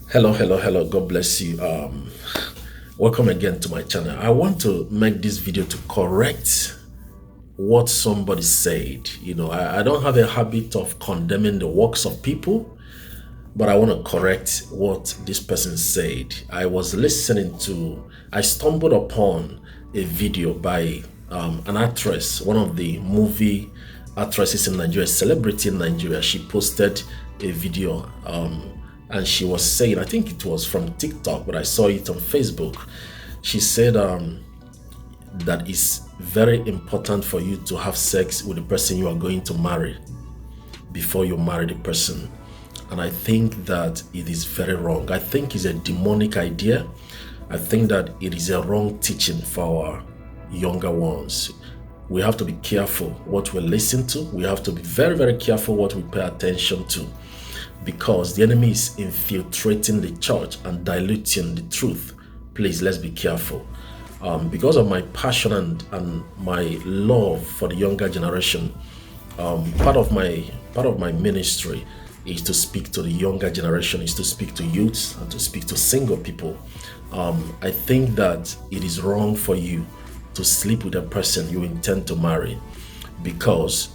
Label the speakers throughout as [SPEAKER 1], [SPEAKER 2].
[SPEAKER 1] Hello. God bless you. Welcome again to my channel. I want to make this video to correct what somebody said. I don't have a habit of condemning the works of people, but I want to correct what this person said. I stumbled upon a video by an actress, one of the movie actresses in Nigeria, a celebrity in Nigeria. She posted a video and she was saying, I think it was from TikTok, but I saw it on Facebook. She said that it's very important for you to have sex with the person you are going to marry before you marry the person. And I think that it is very wrong. I think it's a demonic idea. I think that it is a wrong teaching for our younger ones. We have to be careful what we listen to. We have to be very careful what we pay attention to, because the enemy is infiltrating the church and diluting the truth. Please, let's be careful. Because of my passion and my love for the younger generation, part of my ministry is to speak to the younger generation, is to speak to youths and to speak to single people. I think that it is wrong for you to sleep with a person you intend to marry, because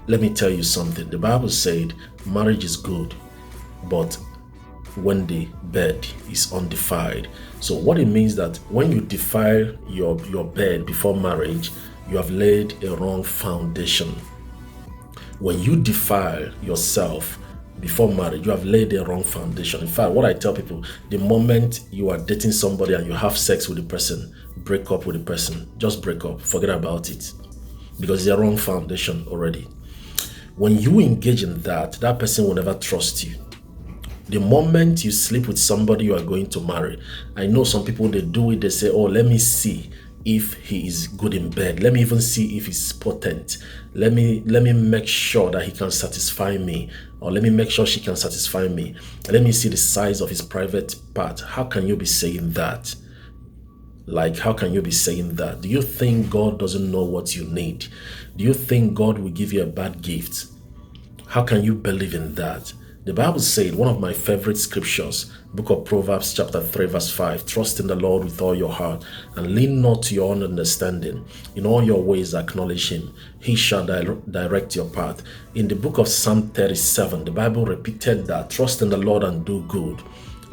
[SPEAKER 1] let me tell you something. The Bible said marriage is good, but when the bed is undefiled. So what it means that when you defile your bed before marriage, you have laid a wrong foundation. When you defile yourself before marriage, you have laid a wrong foundation. In fact, what I tell people, the moment you are dating somebody and you have sex with the person, break up with the person. Just break up, forget about it, because it's a wrong foundation already. When you engage in that person will never trust you. The moment you sleep with somebody you are going to marry, I know some people, they do it, they say, oh, let me see if he is good in bed. Let me even see if he's potent. Let me make sure that he can satisfy me, or let me make sure she can satisfy me. Let me see the size of his private part. How can you be saying that? How can you be saying that? Do you think God doesn't know what you need? Do you think God will give you a bad gift? How can you believe in that? The Bible said, one of my favorite scriptures, book of Proverbs chapter 3 verse 5, trust in the Lord with all your heart and lean not to your own understanding. In all your ways acknowledge him. He shall direct your path. In the book of Psalm 37, the Bible repeated that, trust in the Lord and do good,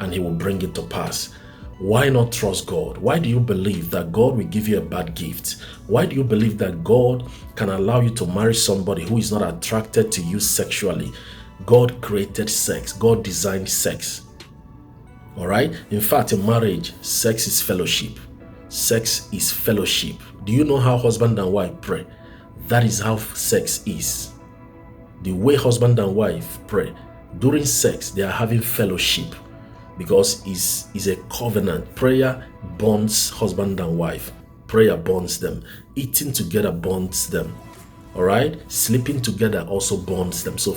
[SPEAKER 1] and he will bring it to pass. Why not trust God? Why do you believe that God will give you a bad gift? Why do you believe that God can allow you to marry somebody who is not attracted to you sexually? God created sex. God designed sex. All right? In fact, in marriage, sex is fellowship. Sex is fellowship. Do you know how husband and wife pray? That is how sex is. The way husband and wife pray, during sex, they are having fellowship, because it's a covenant. Prayer bonds husband and wife. Prayer bonds them. Eating together bonds them. All right? Sleeping together also bonds them. So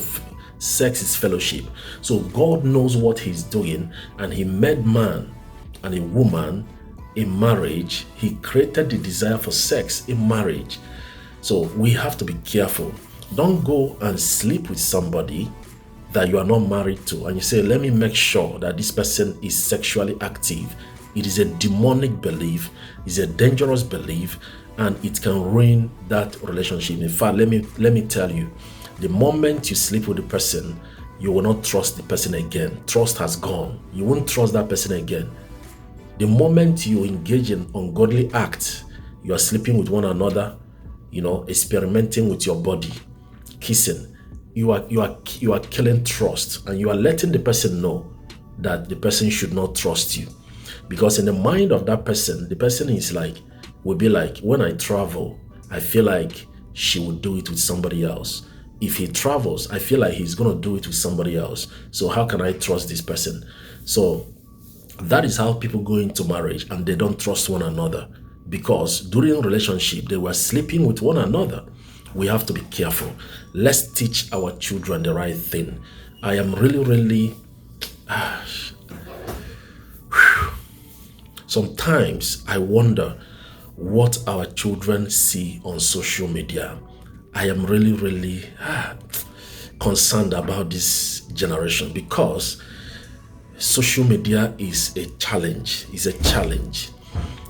[SPEAKER 1] sex is fellowship. So God knows what he's doing, and he made man and a woman in marriage. He created the desire for sex in marriage. So we have to be careful. Don't go and sleep with somebody that you are not married to, and you say, let me make sure that this person is sexually active. It is a demonic belief, it's a dangerous belief, and it can ruin that relationship. In fact, let me tell you, the moment you sleep with the person, you will not trust the person again. Trust has gone. You won't trust that person again. The moment you engage in ungodly acts, you are sleeping with one another, experimenting with your body, kissing, you are killing trust, and you are letting the person know that the person should not trust you. Because in the mind of that person, the person will be like, when I travel, I feel like she would do it with somebody else. If he travels, I feel like he's going to do it with somebody else. So how can I trust this person? So that is how people go into marriage, and they don't trust one another, because during relationship, they were sleeping with one another. We have to be careful. Let's teach our children the right thing. I am really sometimes I wonder what our children see on social media. I am really concerned about this generation, because social media is a challenge. It's a challenge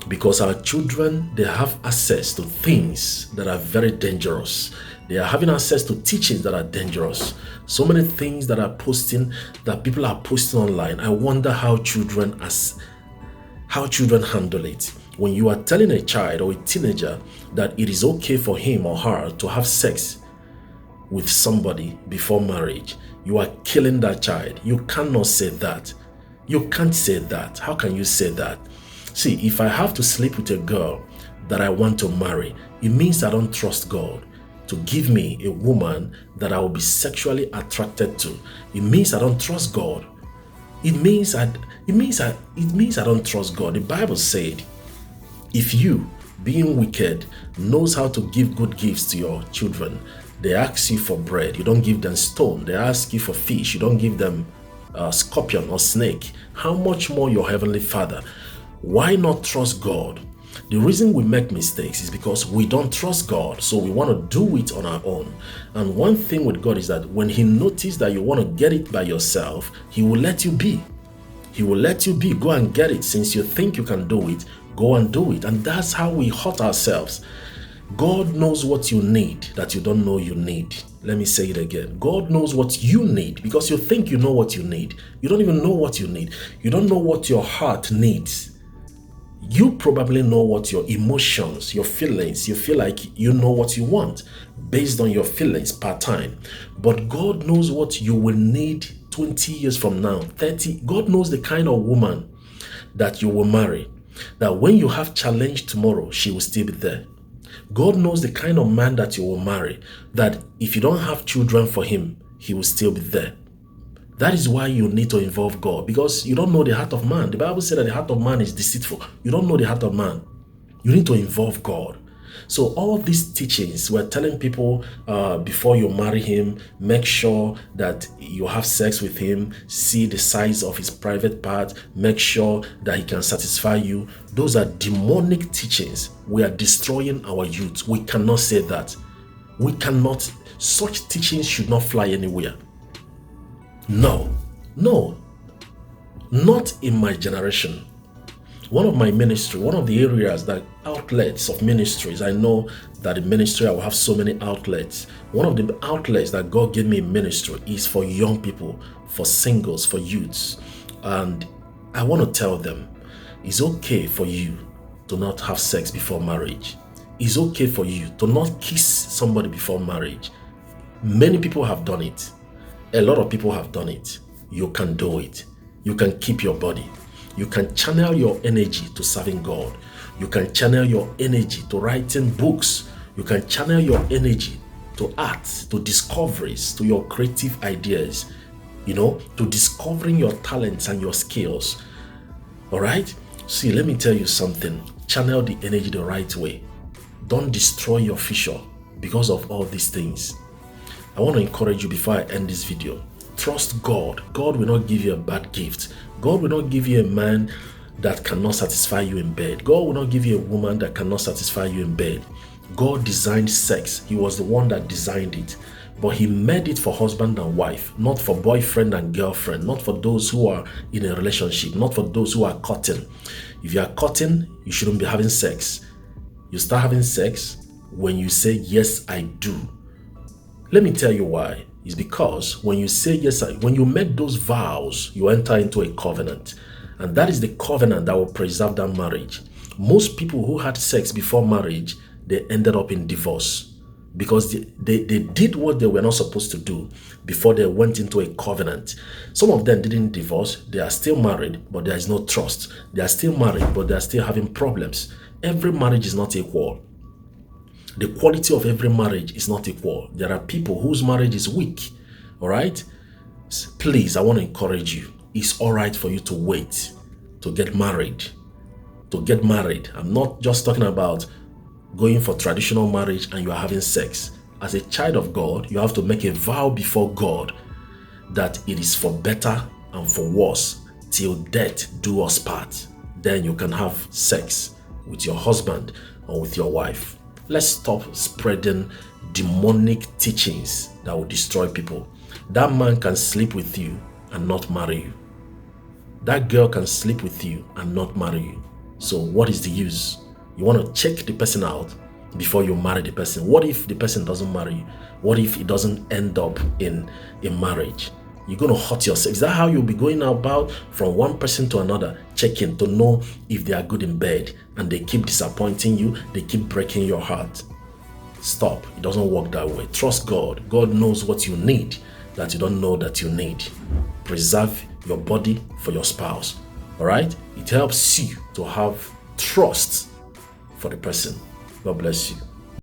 [SPEAKER 1] because our children, they have access to things that are very dangerous. They are having access to teachings that are dangerous. So many things that people are posting online. I wonder how children handle it. When you are telling a child or a teenager that it is okay for him or her to have sex with somebody before marriage, you are killing that child. You cannot say that. You can't say that. How can you say that? See, if I have to sleep with a girl that I want to marry, it means I don't trust God to give me a woman that I will be sexually attracted to. It means I don't trust God. It means I don't trust God. The Bible said, if you, being wicked, knows how to give good gifts to your children, they ask you for bread, you don't give them stone. They ask you for fish, you don't give them scorpion or snake. How much more your heavenly Father? Why not trust God? The reason we make mistakes is because we don't trust God, so we want to do it on our own. And one thing with God is that when He notices that you want to get it by yourself, He will let you be. He will let you be. Go and get it. Since you think you can do it, go and do it. And that's how we hurt ourselves. God knows what you need that you don't know you need. Let me say it again. God knows what you need because you think you know what you need. You don't even know what you need. You don't know what your heart needs. You probably know what your emotions, your feelings, you feel like you know what you want based on your feelings part time. But God knows what you will need 20 years from now, 30. God knows the kind of woman that you will marry, that when you have challenge tomorrow, she will still be there. God knows the kind of man that you will marry, that if you don't have children for him, he will still be there. That is why you need to involve God, because you don't know the heart of man. The Bible said that the heart of man is deceitful. You don't know the heart of man. You need to involve God. So all these teachings, we're telling people before you marry him, make sure that you have sex with him, see the size of his private part, make sure that he can satisfy you. Those are demonic teachings. We are destroying our youth. We cannot say that. We cannot. Such teachings should not fly anywhere. No, not in my generation. One of my ministry, one of the areas that outlets of ministries, I know that in ministry I will have so many outlets. One of the outlets that God gave me in ministry is for young people, for singles, for youths. And I want to tell them, it's okay for you to not have sex before marriage. It's okay for you to not kiss somebody before marriage. Many people have done it. A lot of people have done it. You can do it. You can keep your body. You can channel your energy to serving God. You can channel your energy to writing books. You can channel your energy to art, to discoveries, to your creative ideas, to discovering your talents and your skills. All right? See, let me tell you something. Channel the energy the right way. Don't destroy your future because of all these things. I want to encourage you before I end this video. Trust God. God will not give you a bad gift. God will not give you a man that cannot satisfy you in bed. God will not give you a woman that cannot satisfy you in bed. God designed sex. He was the one that designed it. But he made it for husband and wife, not for boyfriend and girlfriend, not for those who are in a relationship, not for those who are courting. If you are courting, you shouldn't be having sex. You start having sex when you say, yes, I do. Let me tell you why. It's because when you say yes, when you make those vows, you enter into a covenant. And that is the covenant that will preserve that marriage. Most people who had sex before marriage, they ended up in divorce because they did what they were not supposed to do before they went into a covenant. Some of them didn't divorce. They are still married, but there is no trust. They are still married, but they are still having problems. Every marriage is not equal. The quality of every marriage is not equal. There are people whose marriage is weak. All right? Please, I want to encourage you. It's all right for you to wait to get married. To get married. I'm not just talking about going for traditional marriage and you are having sex. As a child of God, you have to make a vow before God that it is for better and for worse till death do us part. Then you can have sex with your husband or with your wife. Let's stop spreading demonic teachings that will destroy people. That man can sleep with you and not marry you. that girl can sleep with you and not marry you. So what is the use? You want to check the person out before you marry the person. What if the person doesn't marry you? What if it doesn't end up in a marriage? You're going to hurt yourself. Is that how you'll be going about from one person to another, checking to know if they are good in bed, and they keep disappointing you, they keep breaking your heart? Stop. It doesn't work that way. Trust God. God knows what you need that you don't know that you need. Preserve your body for your spouse. All right? It helps you to have trust for the person. God bless you.